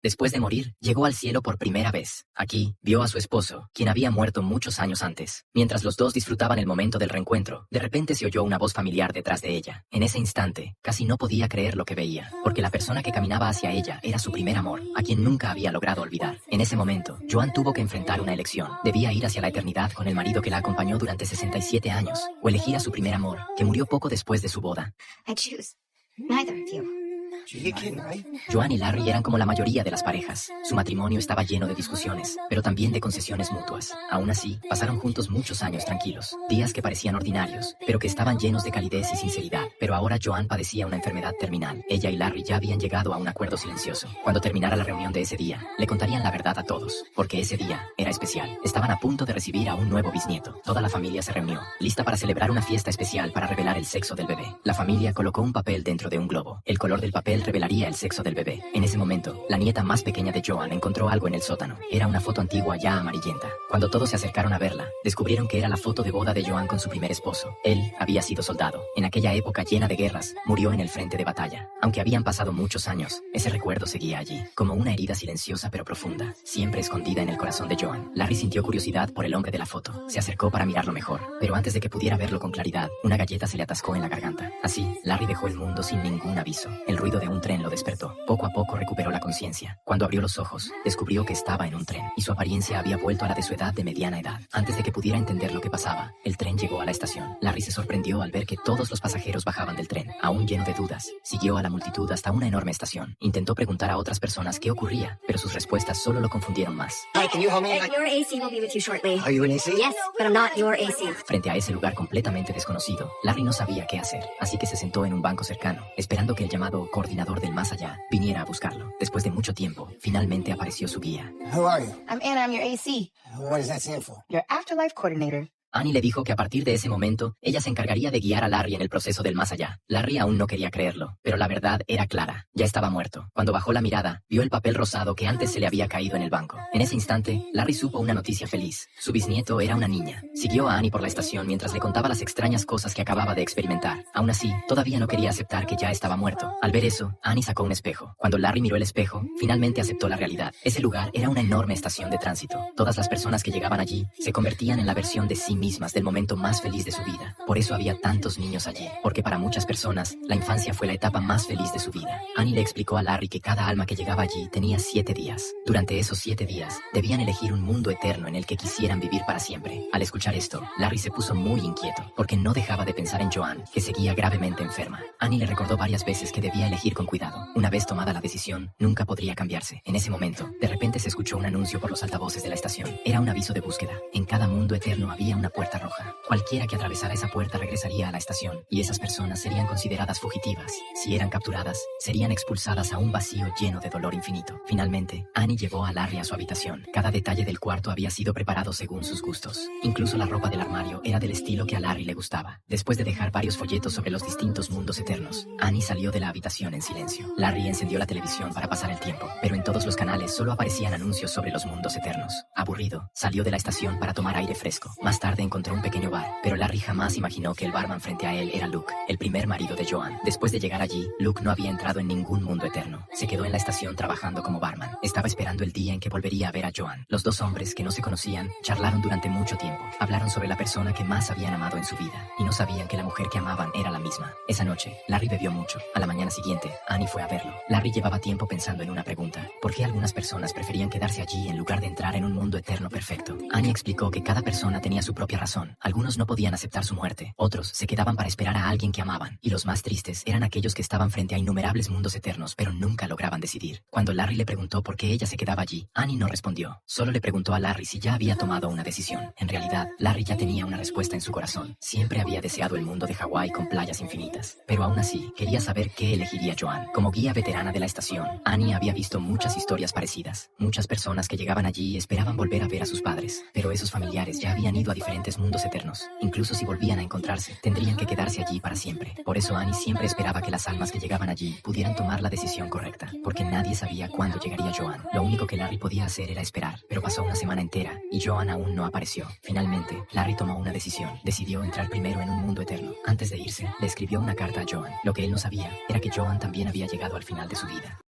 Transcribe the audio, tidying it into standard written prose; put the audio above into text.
Después de morir, llegó al cielo por primera vez. Aquí, vio a su esposo, quien había muerto muchos años antes. Mientras los dos disfrutaban el momento del reencuentro, de repente se oyó una voz familiar detrás de ella. En ese instante, casi no podía creer lo que veía, porque la persona que caminaba hacia ella era su primer amor, a quien nunca había logrado olvidar. En ese momento, Joan tuvo que enfrentar una elección. Debía ir hacia la eternidad con el marido que la acompañó durante 67 años, o elegir a su primer amor, que murió poco después de su boda. I choose neither of you. Joan y Larry eran como la mayoría de las parejas. Su matrimonio estaba lleno de discusiones, pero también de concesiones mutuas. Aún así, pasaron juntos muchos años tranquilos, días que parecían ordinarios, pero que estaban llenos de calidez y sinceridad. Pero ahora Joan padecía una enfermedad terminal. Ella y Larry ya habían llegado a un acuerdo silencioso. Cuando terminara la reunión de ese día, le contarían la verdad a todos, porque ese día era especial. Estaban a punto de recibir a un nuevo bisnieto. Toda la familia se reunió, lista para celebrar una fiesta especial para revelar el sexo del bebé. La familia colocó un papel dentro de un globo. El color del papel revelaría el sexo del bebé. En ese momento, la nieta más pequeña de Joan encontró algo en el sótano. Era una foto antigua ya amarillenta. Cuando todos se acercaron a verla, descubrieron que era la foto de boda de Joan con su primer esposo. Él había sido soldado. En aquella época llena de guerras, murió en el frente de batalla. Aunque habían pasado muchos años, ese recuerdo seguía allí, como una herida silenciosa pero profunda, siempre escondida en el corazón de Joan. Larry sintió curiosidad por el hombre de la foto. Se acercó para mirarlo mejor, pero antes de que pudiera verlo con claridad, una galleta se le atascó en la garganta. Así, Larry dejó el mundo sin ningún aviso. El ruido de un tren lo despertó. Poco a poco recuperó la conciencia. Cuando abrió los ojos, descubrió que estaba en un tren, y su apariencia había vuelto a la de su edad de mediana edad. Antes de que pudiera entender lo que pasaba, el tren llegó a la estación. Larry se sorprendió al ver que todos los pasajeros bajaban del tren. Aún lleno de dudas, siguió a la multitud hasta una enorme estación. Intentó preguntar a otras personas qué ocurría, pero sus respuestas solo lo confundieron más. Hi, can you help me? Your AC will be with you shortly. Are you an AC? Yes, but I'm not your AC. Frente a ese lugar completamente desconocido, Larry no sabía qué hacer, así que se sentó en un banco cercano, esperando que el llamado coordinador del más allá viniera a buscarlo. Después de mucho tiempo, finalmente apareció su guía. Who are you? I'm Anna, I'm your AC, What does that stand for? your afterlife coordinator. Annie le dijo que a partir de ese momento, ella se encargaría de guiar a Larry en el proceso del más allá. Larry aún no quería creerlo, pero la verdad era clara. Ya estaba muerto. Cuando bajó la mirada, vio el papel rosado que antes se le había caído en el banco. En ese instante, Larry supo una noticia feliz. Su bisnieto era una niña. Siguió a Annie por la estación mientras le contaba las extrañas cosas que acababa de experimentar. Aún así, todavía no quería aceptar que ya estaba muerto. Al ver eso, Annie sacó un espejo. Cuando Larry miró el espejo, finalmente aceptó la realidad. Ese lugar era una enorme estación de tránsito. Todas las personas que llegaban allí se convertían en la versión de sí mismas del momento más feliz de su vida. Por eso había tantos niños allí, porque para muchas personas, la infancia fue la etapa más feliz de su vida. Annie le explicó a Larry que cada alma que llegaba allí tenía 7 días. Durante esos 7 días, debían elegir un mundo eterno en el que quisieran vivir para siempre. Al escuchar esto, Larry se puso muy inquieto, porque no dejaba de pensar en Joan, que seguía gravemente enferma. Annie le recordó varias veces que debía elegir con cuidado. Una vez tomada la decisión, nunca podría cambiarse. En ese momento, de repente se escuchó un anuncio por los altavoces de la estación. Era un aviso de búsqueda. En cada mundo eterno había una puerta roja. Cualquiera que atravesara esa puerta regresaría a la estación, y esas personas serían consideradas fugitivas. Si eran capturadas, serían expulsadas a un vacío lleno de dolor infinito. Finalmente, Annie llevó a Larry a su habitación. Cada detalle del cuarto había sido preparado según sus gustos. Incluso la ropa del armario era del estilo que a Larry le gustaba. Después de dejar varios folletos sobre los distintos mundos eternos, Annie salió de la habitación en silencio. Larry encendió la televisión para pasar el tiempo, pero en todos los canales solo aparecían anuncios sobre los mundos eternos. Aburrido, salió de la estación para tomar aire fresco. Más tarde encontró un pequeño bar, pero Larry jamás imaginó que el barman frente a él era Luke, el primer marido de Joan. Después de llegar allí, Luke no había entrado en ningún mundo eterno. Se quedó en la estación trabajando como barman. Estaba esperando el día en que volvería a ver a Joan. Los dos hombres, que no se conocían, charlaron durante mucho tiempo. Hablaron sobre la persona que más habían amado en su vida, y no sabían que la mujer que amaban era la misma. Esa noche, Larry bebió mucho. A la mañana siguiente, Annie fue a verlo. Larry llevaba tiempo pensando en una pregunta. ¿Por qué algunas personas preferían quedarse allí en lugar de entrar en un mundo eterno perfecto? Annie explicó que cada persona tenía su propia razón. Algunos no podían aceptar su muerte, otros se quedaban para esperar a alguien que amaban, y los más tristes eran aquellos que estaban frente a innumerables mundos eternos pero nunca lograban decidir. Cuando Larry le preguntó por qué ella se quedaba allí, Annie no respondió. Solo le preguntó a Larry si ya había tomado una decisión. En realidad, Larry ya tenía una respuesta en su corazón. Siempre había deseado el mundo de Hawái con playas infinitas, pero aún así quería saber qué elegiría Joan. Como guía veterana de la estación, Annie había visto muchas historias parecidas. Muchas personas que llegaban allí esperaban volver a ver a sus padres, pero esos familiares ya habían ido a diferentes mundos eternos. Incluso si volvían a encontrarse, tendrían que quedarse allí para siempre. Por eso Annie siempre esperaba que las almas que llegaban allí pudieran tomar la decisión correcta, porque nadie sabía cuándo llegaría Joan. Lo único que Larry podía hacer era esperar, pero pasó una semana entera y Joan aún no apareció. Finalmente, Larry tomó una decisión. Decidió entrar primero en un mundo eterno. Antes de irse, le escribió una carta a Joan. Lo que él no sabía era que Joan también había llegado al final de su vida.